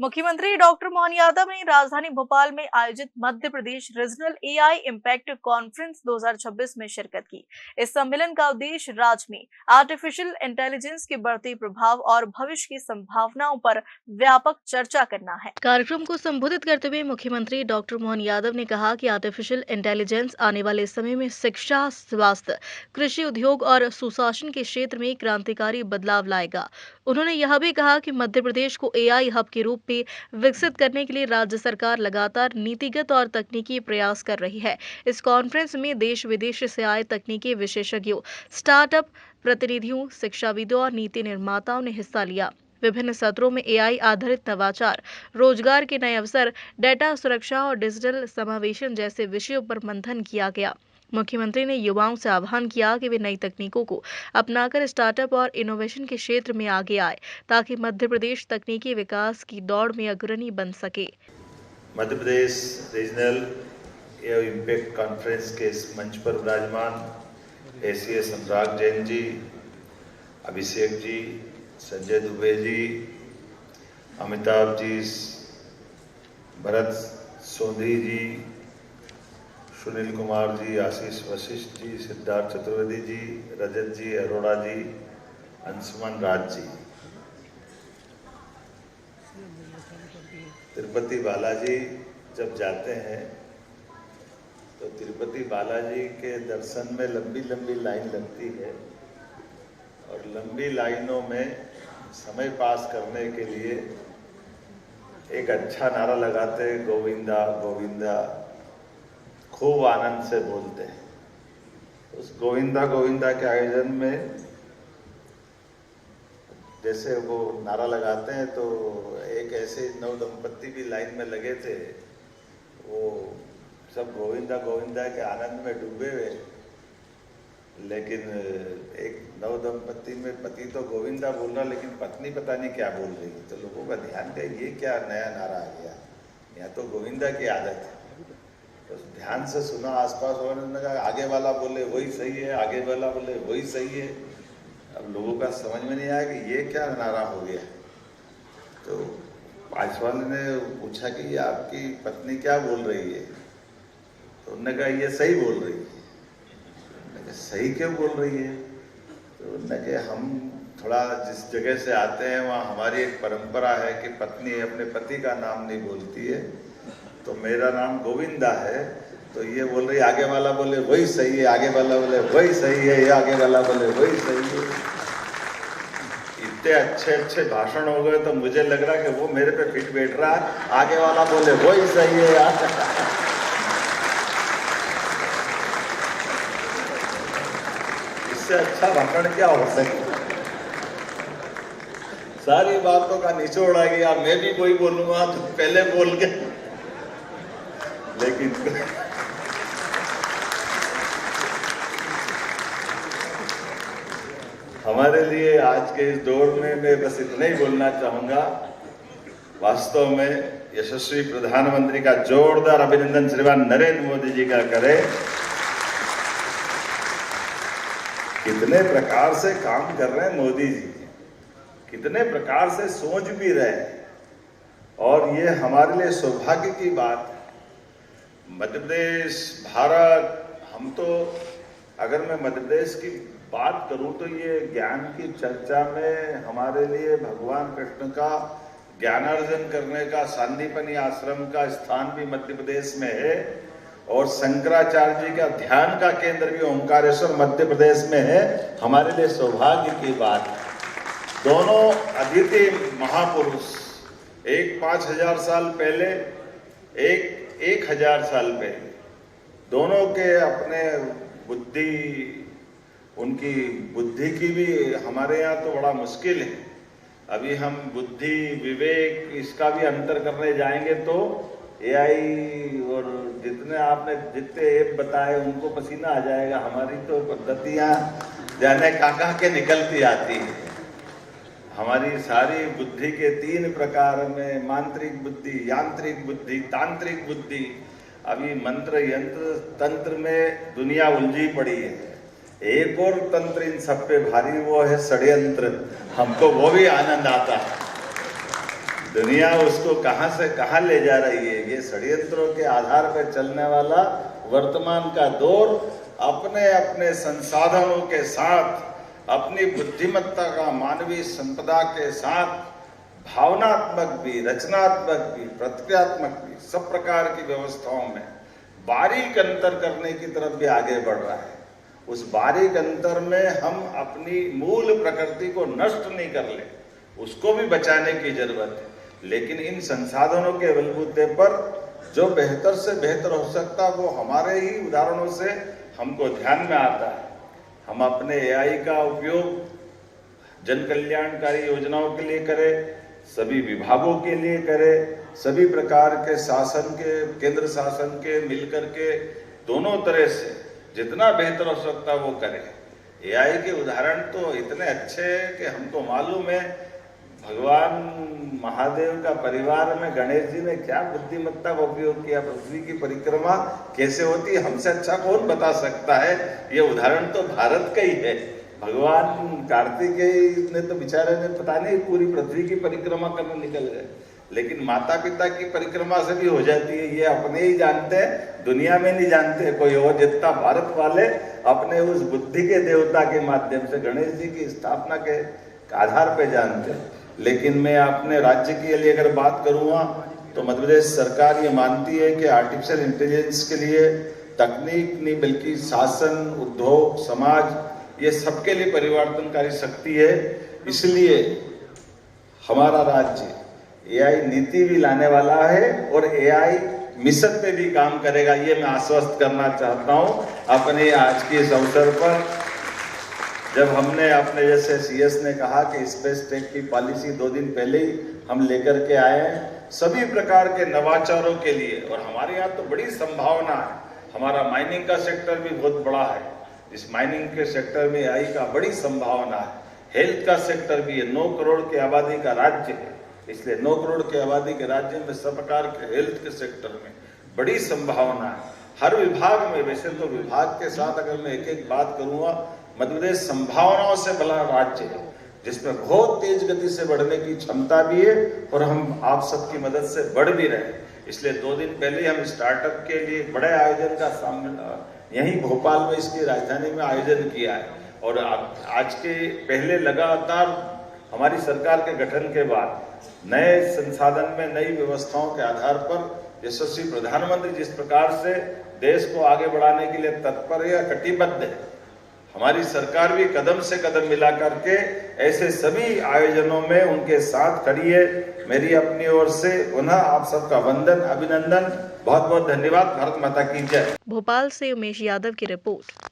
मुख्यमंत्री डॉक्टर मोहन यादव ने राजधानी भोपाल में आयोजित Madhya Pradesh regional AI impact conference 2026 में शिरकत की। इस सम्मेलन का उद्देश्य राज्य में आर्टिफिशियल इंटेलिजेंस के बढ़ते प्रभाव और भविष्य की संभावनाओं पर व्यापक चर्चा करना है। कार्यक्रम को संबोधित करते हुए मुख्यमंत्री डॉक्टर मोहन यादव ने कहा कि आर्टिफिशियल इंटेलिजेंस आने वाले समय में शिक्षा, स्वास्थ्य, कृषि, उद्योग और सुशासन के क्षेत्र में क्रांतिकारी बदलाव लाएगा। उन्होंने यह भी कहा कि मध्य प्रदेश को एआई हब के रूप में विकसित करने के लिए राज्य सरकार लगातार नीतिगत और तकनीकी प्रयास कर रही है। इस कॉन्फ्रेंस में देश विदेश से आए तकनीकी विशेषज्ञों, स्टार्टअप प्रतिनिधियों, शिक्षाविदों और नीति निर्माताओं ने हिस्सा लिया। विभिन्न सत्रों में एआई आधारित नवाचार, रोजगार के नए अवसर, डेटा सुरक्षा और डिजिटल समावेशन जैसे विषयों पर मंथन किया गया। मुख्यमंत्री ने युवाओं से आह्वान किया कि वे नई तकनीकों को अपनाकर स्टार्टअप और इनोवेशन के क्षेत्र में आगे आए, ताकि मध्य प्रदेश तकनीकी विकास की दौड़ में अग्रणी बन सके। Madhya Pradesh regional AI impact conference के इस मंच पर विराजमान एसीएस अनुराग जैन जी, अभिषेक जी, संजय दुबे जी, अमिताभ जी, भरत सोंधी जी, सुनील कुमार जी, आशीष वशिष्ठ जी, सिद्धार्थ चतुर्वेदी जी, रजत जी, अरोड़ा जी, अंशुमन राज जी, तिरुपति बालाजी जब जाते हैं तो तिरुपति बालाजी के दर्शन में लंबी लंबी लाइन लगती है और लंबी लाइनों में समय पास करने के लिए एक अच्छा नारा लगाते हैं, गोविंदा गोविंदा, खूब आनंद से बोलते हैं। उस गोविंदा गोविंदा के आयोजन में जैसे वो नारा लगाते हैं तो एक ऐसे नव दंपत्ति भी लाइन में लगे थे, वो सब गोविंदा गोविंदा के आनंद में डूबे हुए, लेकिन एक नव दंपत्ति में पति तो गोविंदा बोल रहा लेकिन पत्नी पता नहीं क्या बोल रही है। तो लोगों का ध्यान गया, ये क्या नया नारा आ गया, यहाँ तो गोविंदा की आदत है। तो ध्यान से सुना आसपास वालों ने कहा आगे वाला बोले वही सही है, आगे वाला बोले वही सही है। अब लोगों का समझ में नहीं आया कि ये क्या नारा हो गया। तो पांच वाले ने पूछा कि ये आपकी पत्नी क्या बोल रही है, तो उन्होंने कहा ये सही बोल रही है। उन्होंने कहा सही क्यों बोल रही है, तो उन्होंने कहा हम थोड़ा जिस जगह से आते हैं वहाँ हमारी एक परंपरा है कि पत्नी अपने पति का नाम नहीं बोलती है, तो मेरा नाम गोविंदा है, तो ये बोल रही आगे वाला बोले वही सही है, आगे वाला बोले वही सही है, ये आगे वाला बोले वही सही है। इतने अच्छे अच्छे भाषण हो गए तो मुझे लग रहा कि वो मेरे पे फिट बैठ रहा है, आगे वाला बोले वही सही है यार। इससे अच्छा भाषण क्या हो सकता। सारी बातों का निचोड़ आ गया, मैं भी कोई बोलूंगा तो पहले बोल के, लेकिन हमारे लिए आज के इस दौर में मैं बस इतना ही बोलना चाहूंगा, वास्तव में यशस्वी प्रधानमंत्री का जोरदार अभिनंदन श्रीमान नरेंद्र मोदी जी का करें। कितने प्रकार से काम कर रहे हैं मोदी जी, कितने प्रकार से सोच भी रहे हैं, और ये हमारे लिए सौभाग्य की बात है। मध्य प्रदेश, भारत, हम तो अगर मैं मध्य प्रदेश की बात करूं तो ये ज्ञान की चर्चा में हमारे लिए भगवान कृष्ण का ज्ञानार्जन करने का सांदीपनी आश्रम का स्थान भी मध्य प्रदेश में है, और शंकराचार्य जी का ध्यान का केंद्र भी ओंकारेश्वर मध्य प्रदेश में है। हमारे लिए सौभाग्य की बात है। दोनों अद्वितीय महापुरुष, एक 5000 साल पहले, एक 1000 साल पहले, दोनों के अपने बुद्धि, उनकी बुद्धि की भी हमारे यहाँ तो बड़ा मुश्किल है। अभी हम बुद्धि, विवेक, इसका भी अंतर करने जाएंगे तो एआई और जितने ऐप बताए उनको पसीना आ जाएगा। हमारी तो पद्धतियाँ जाने कहाँ के निकलती आती है। हमारी सारी बुद्धि के 3 प्रकार में मांत्रिक बुद्धि, यांत्रिक बुद्धि, तांत्रिक बुद्धि। अभी मंत्र यंत्र तंत्र में दुनिया उलझी पड़ी है। एक और तंत्र इन सब पे भारी, वो है षड्यंत्र। हमको वो भी आनंद आता है। दुनिया उसको कहां से कहां ले जा रही है। ये षड्यंत्रों के आधार पर चलने वाला वर्तमान का दौर अपने अपने संसाधनों के साथ, अपनी बुद्धिमत्ता का मानवीय संपदा के साथ, भावनात्मक भी, रचनात्मक भी, प्रतिक्रियात्मक भी, सब प्रकार की व्यवस्थाओं में बारीक अंतर करने की तरफ भी आगे बढ़ रहा है। उस बारीक अंतर में हम अपनी मूल प्रकृति को नष्ट नहीं कर ले, उसको भी बचाने की जरूरत है। लेकिन इन संसाधनों के बलबूते पर जो बेहतर से बेहतर हो सकता वो हमारे ही उदाहरणों से हमको ध्यान में आता है। हम अपने एआई का उपयोग जन कल्याणकारी योजनाओं के लिए करें, सभी विभागों के लिए करें, सभी प्रकार के शासन के, केंद्र शासन के मिलकर के दोनों तरह से जितना बेहतर हो सकता वो करें। एआई के उदाहरण तो इतने अच्छे हैं कि हमको मालूम है भगवान महादेव का परिवार में गणेश जी ने क्या बुद्धिमत्ता का उपयोग किया। पृथ्वी की परिक्रमा कैसे होती है हमसे अच्छा कौन बता सकता है। ये उदाहरण तो भारत का ही है। भगवान कार्तिकेय ने तो बेचारे ने पता नहीं पूरी पृथ्वी की परिक्रमा करने निकल गए, लेकिन माता पिता की परिक्रमा से भी हो जाती है। ये अपने ही जानते हैं, दुनिया में नहीं जानते कोई और। जितना भारत वाले अपने उस बुद्धि के देवता के माध्यम से गणेश जी की स्थापना के आधार पे जानते हैं। लेकिन मैं अपने राज्य के लिए अगर बात करूँगा तो मध्य प्रदेश सरकार ये मानती है कि आर्टिफिशियल इंटेलिजेंस के लिए तकनीक नहीं बल्कि शासन, उद्योग, समाज ये सबके लिए परिवर्तनकारी शक्ति है। इसलिए हमारा राज्य एआई नीति भी लाने वाला है और एआई मिशन पे भी काम करेगा, ये मैं आश्वस्त करना चाहता हूँ अपने आज के इस अवसर पर। जब हमने अपने जैसे सीएस ने कहा कि स्पेस टेक की पॉलिसी 2 दिन पहले ही हम लेकर के आए हैं सभी प्रकार के नवाचारों के लिए, और हमारे यहाँ तो बड़ी संभावना है। हमारा माइनिंग का सेक्टर भी बहुत बड़ा है, इस माइनिंग के सेक्टर में एआई का बड़ी संभावना है। हेल्थ का सेक्टर भी है, 9 करोड़ की आबादी का राज्य है, इसलिए 9 करोड़ की आबादी के राज्य में सब प्रकार के हेल्थ के सेक्टर में बड़ी संभावना है। हर विभाग में, वैसे तो विभाग के साथ अगर मैं एक एक बात करूंगा, मध्य प्रदेश संभावनाओं से बड़ा राज्य है जिसमें बहुत तेज गति से बढ़ने की क्षमता भी है और हम आप सबकी मदद से बढ़ भी रहे हैं। इसलिए 2 दिन पहले हम स्टार्टअप के लिए बड़े आयोजन का यहीं भोपाल में इसकी राजधानी में आयोजन किया है। और आज के पहले लगातार हमारी सरकार के गठन के बाद नए संसाधन में नई व्यवस्थाओं के आधार पर यशस्वी प्रधानमंत्री जिस प्रकार से देश को आगे बढ़ाने के लिए तत्पर है, कटिबद्ध है, हमारी सरकार भी कदम से कदम मिला करके ऐसे सभी आयोजनों में उनके साथ खड़ी है। मेरी अपनी ओर से पुनः आप सबका वंदन, अभिनंदन, बहुत बहुत धन्यवाद। भारत माता की जय। भोपाल से उमेश यादव की रिपोर्ट।